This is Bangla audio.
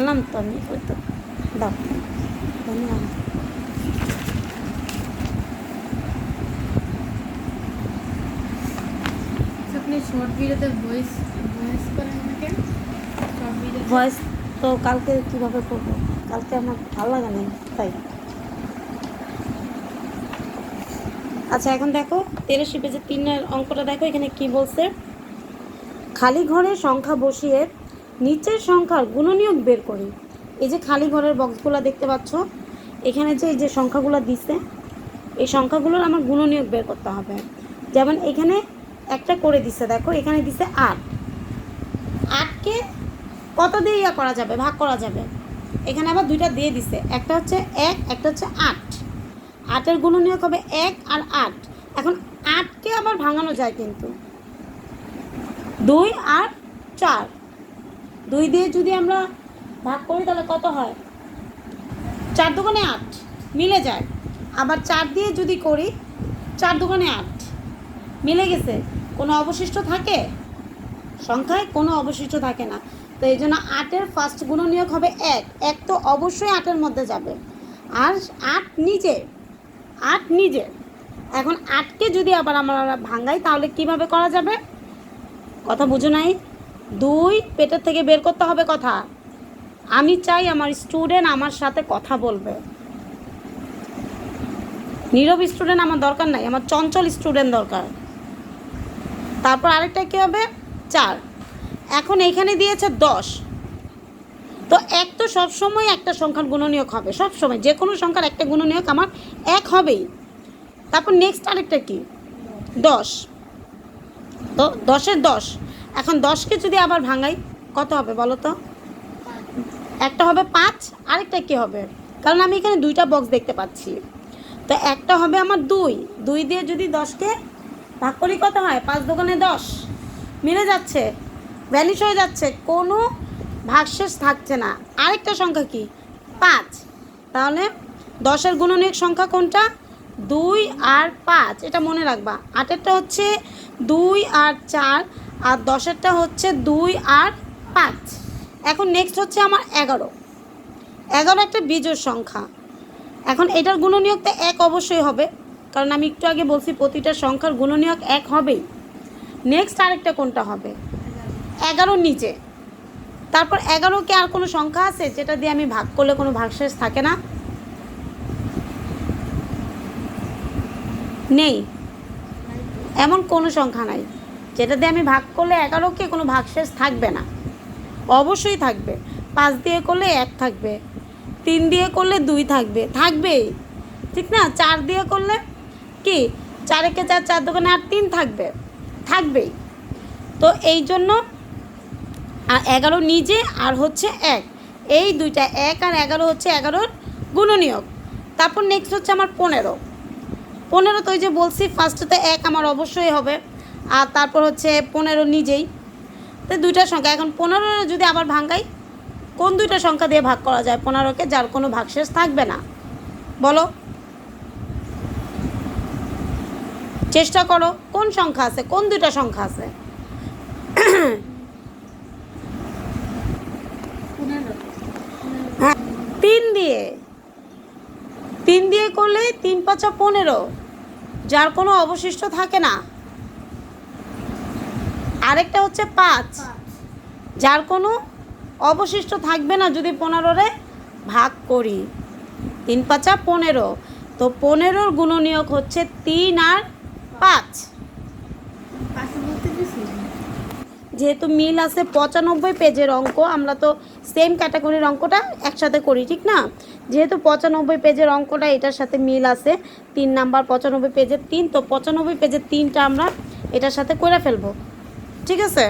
বললাম তো আমি, ওই তো দাও ধন্যবাদ। আপনি শর্ট ভিডিওতে ভয়েস করেন না কেন? শর্ট ভিডিও ভয়েস তো কালকে কীভাবে করবো, কালকে আমার ভালো লাগে না তাই। আচ্ছা এখন দেখো 83 পেজে 3 অঙ্কটা দেখো, এখানে কি বলছে, খালি ঘরে সংখ্যা বসিয়ে নিচের সংখ্যার গুণনীয়ক বের করি। এই যে খালি ঘরের বক্সগুলো দেখতে পাচ্ছ, এখানে যে এই যে সংখ্যাগুলো দিছে, এই সংখ্যাগুলোর আমার গুণনীয়ক বের করতে হবে। যেমন এখানে একটা করে দিছে, দেখো এখানে দিছে 8, 8কে কত দিয়ে ইয়া করা যাবে, ভাগ করা যাবে। এখানে আবার দুইটা দিয়ে দিছে, একটা হচ্ছে 1, একটা হচ্ছে 8। 8-এর গুণনীয়ক হবে 1 আর 8। এখন 8কে আবার ভাঙানো যায় কিন্তু 2 আর 4, 2 দিয়ে যদি আমরা ভাগ করি তাহলে কত হয়, 4 দুগুণে 8 মিলে যায়। আবার 4 দিয়ে যদি করি 4 দুগুণে 8 মিলে গেছে, কোনো অবশিষ্ট থাকে সংখ্যায়, কোনো অবশিষ্ট থাকে না। তো এই জন্য 8-এর ফার্স্ট গুণনীয়ক হবে 1, 1 তো অবশ্যই 8-এর মধ্যে যাবে, আর 8 নিজে। এখন 8কে যদি আবার আমরা ভাঙাই তাহলে কিভাবে করা যাবে, কথা বুঝো নাই? 2 পেটের থেকে বের করতে হবে কথা। আমি চাই আমার স্টুডেন্ট আমার সাথে কথা বলবে, নীরব স্টুডেন্ট আমার দরকার নাই, আমার চঞ্চল স্টুডেন্ট দরকার। তারপর আরেকটা কী হবে, 4। এখন এইখানে দিয়েছে 10, তো 1 তো সবসময় একটা সংখ্যার গুণনীয়ক হবে, সবসময় যে কোনো সংখ্যার একটা গুণনীয়ক আমার 1 হবেই। তারপর নেক্সট আরেকটা কি, 10, তো 10-এর 10। এখন 10কে যদি আবার ভাঙাই কত হবে বলো তো, একটা হবে 5, আরেকটা কি হবে, কারণ আমি এখানে দুইটা বক্স দেখতে পাচ্ছি। তো একটা হবে আমার 2 দিয়ে যদি 10কে ভাগ করি কত হয়, 5 দুগুণে 10 মিলে যাচ্ছে, ভ্যানিশ হয়ে যাচ্ছে, কোনো ভাগশেষ থাকছে না। আরেকটা সংখ্যা কি, 5। তাহলে 10-এর গুণনীয়ক সংখ্যা কোনটা, 2 আর 5, এটা মনে রাখবা। 8-এরটা হচ্ছে 2 আর 4, আর 10-এরটা হচ্ছে 2 আর 5। এখন নেক্সট হচ্ছে আমার 11 একটা বিজোড় সংখ্যা। এখন এটার গুণনীয়ক তো 1 অবশ্যই হবে, কারণ আমি একটু আগে বলছি প্রতিটা সংখ্যার গুণনীয়ক 1 হবেই। নেক্সট আরেকটা কোনটা হবে, 11 নিচে। তারপর 11 কি আর কোনো সংখ্যা আছে যেটা দিয়ে আমি ভাগ করলে কোনো ভাগশেষ থাকে না, নেই, এমন কোনো সংখ্যা নাই যেটা দিয়ে আমি ভাগ করলে 11কে কোনো ভাগশেষ থাকবে না, অবশ্যই থাকবে। 5 দিয়ে করলে 1 থাকবে, 3 দিয়ে করলে 2 থাকবেই, ঠিক না? 4 দিয়ে করলে কি, 4 একে 4, 4 দুগুণে 8, 3 থাকবেই। তো এই জন্য আর 11 নিজে আর হচ্ছে 1, এই দুইটা 1 আর 11 হচ্ছে 11-র গুণনীয়ক। তারপর নেক্সট হচ্ছে আমার 15 তো ওই যে বলছি ফার্স্টেতে 1 আমার অবশ্যই হবে, আর তারপর হচ্ছে 15 নিজেই। তো দুইটা সংখ্যা, এখন 15 যদি আবার ভাঙাই কোন দুইটা সংখ্যা দিয়ে ভাগ করা যায় 15কে, যার কোনো ভাগশেষ থাকবে না, বলো, চেষ্টা করো, কোন সংখ্যা আছে, কোন দুইটা সংখ্যা আছে? 15 হ্যাঁ, 3 দিয়ে করলে 3 5 15, যার কোনো অবশিষ্ট থাকে না। আরেকটা হচ্ছে 5, যার কোনো অবশিষ্ট থাকবে না যদি 15-রে ভাগ করি। 3 5 15, তো 15-র গুণনীয়ক হচ্ছে 3 আর 5। যেহেতু মিল আছে 95 পেজের অঙ্ক, আমরা তো সেম ক্যাটাগরির অঙ্কটা একসাথে করি, ঠিক না? যেহেতু 95 পেজের অঙ্কটা এটার সাথে মিল আছে, 3 নাম্বার 95 পেজের 3, তো 95 পেজের 3টা আমরা এটার সাথে করে ফেলবো, ঠিক আছে?